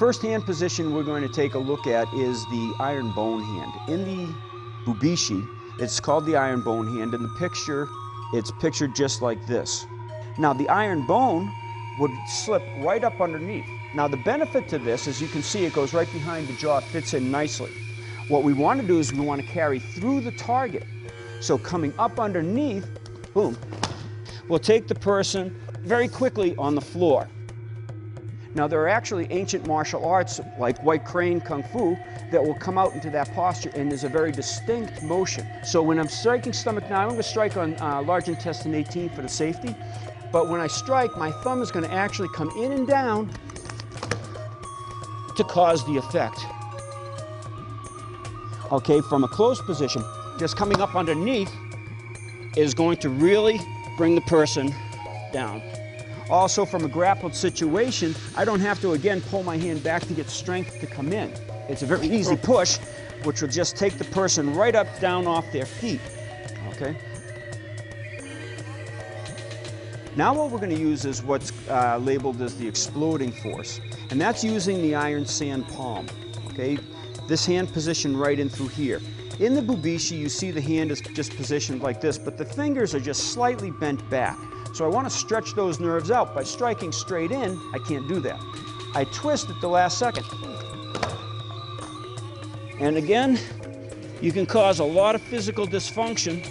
first hand position we're going to take a look at is the iron bone hand. In the Boobie, it's called the iron bone hand. In the picture, it's pictured just like this. Now the iron bone would slip right up underneath. Now the benefit to this, as you can see, it goes right behind the jaw, fits in nicely. What we want to do is we want to carry through the target. So coming up underneath, boom, we'll take the person very quickly on the floor. Now there are actually ancient martial arts like White Crane Kung Fu that will come out into that posture, and there's a very distinct motion. So when I'm striking stomach 9, I'm going to strike on large intestine 18 for the safety. But when I strike, my thumb is going to actually come in and down to cause the effect. Okay, from a closed position, just coming up underneath is going to really bring the person down. Also, from a grappled situation, I don't have to again pull my hand back to get strength to come in. It's a very easy push, which will just take the person right up, down off their feet. Okay? Now what we're going to use is what's labeled as the exploding force, and that's using the iron sand palm. Okay? This hand position right in through here. In the Boobie, you see the hand is just positioned like this, but the fingers are just slightly bent back. So I want to stretch those nerves out. By striking straight in, I can't do that. I twist at the last second. And again, you can cause a lot of physical dysfunction.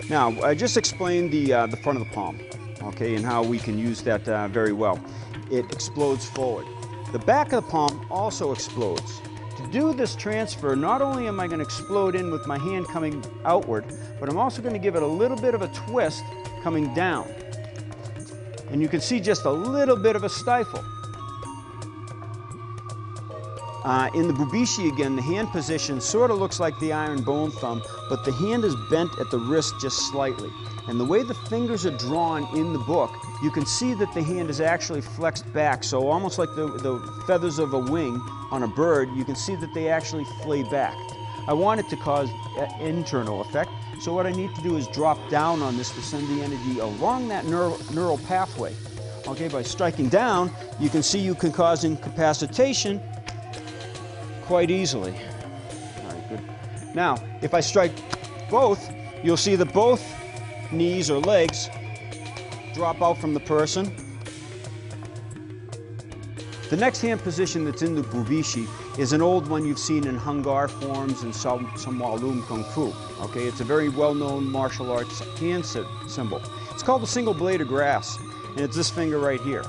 Now, I just explained the front of the palm, okay, and how we can use that very well. It explodes forward. The back of the palm also explodes. To do this transfer, not only am I going to explode in with my hand coming outward, but I'm also going to give it a little bit of a twist coming down. And you can see just a little bit of a stifle. In the Boobie again, the hand position sort of looks like the iron bone thumb, but the hand is bent at the wrist just slightly. And the way the fingers are drawn in the book, you can see that the hand is actually flexed back. So almost like the feathers of a wing on a bird, you can see that they actually flay back. I want it to cause an internal effect. So what I need to do is drop down on this to send the energy along that neural pathway. Okay, by striking down, you can see you can cause incapacitation quite easily. All right, good. Now, if I strike both, you'll see that both knees or legs drop out from the person. The next hand position that's in the Boobie is an old one you've seen in Hungar forms and some Walloon Kung Fu. Okay, it's a very well-known martial arts hand symbol. It's called the single blade of grass, and it's this finger right here.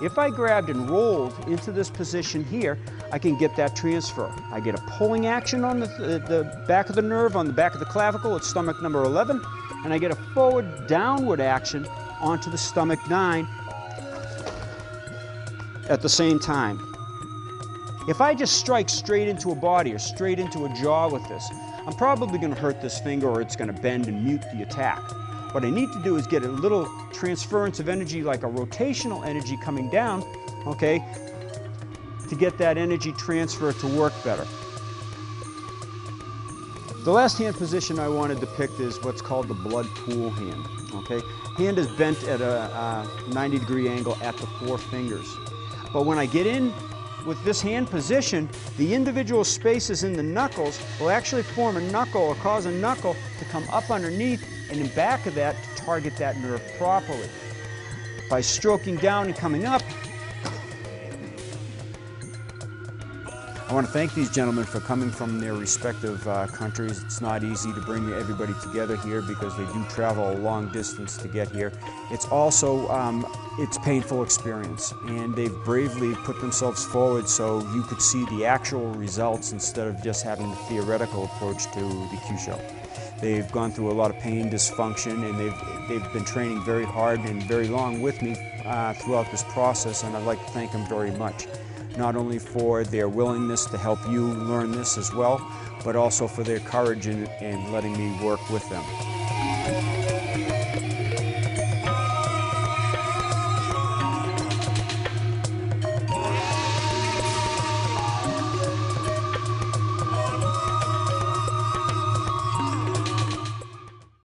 If I grabbed and rolled into this position here, I can get that transfer. I get a pulling action on the back of the nerve, on the back of the clavicle at stomach number 11, and I get a forward downward action onto the stomach 9 at the same time. If I just strike straight into a body or straight into a jaw with this, I'm probably going to hurt this finger, or it's going to bend and mute the attack. What I need to do is get a little transference of energy, like a rotational energy coming down, okay, to get that energy transfer to work better. The last hand position I want to depict is what's called the blood pool hand. Okay, hand is bent at a 90-degree angle at the 4 fingers. But when I get in with this hand position, the individual spaces in the knuckles will actually form a knuckle or cause a knuckle to come up underneath and in back of that to target that nerve properly. By stroking down and coming up, I want to thank these gentlemen for coming from their respective countries. It's not easy to bring everybody together here because they do travel a long distance to get here. It's also, it's painful experience, and they've bravely put themselves forward so you could see the actual results instead of just having the theoretical approach to the Kyusho. They've gone through a lot of pain, dysfunction, and they've been training very hard and very long with me throughout this process, and I'd like to thank them very much. Not only for their willingness to help you learn this as well, but also for their courage in letting me work with them.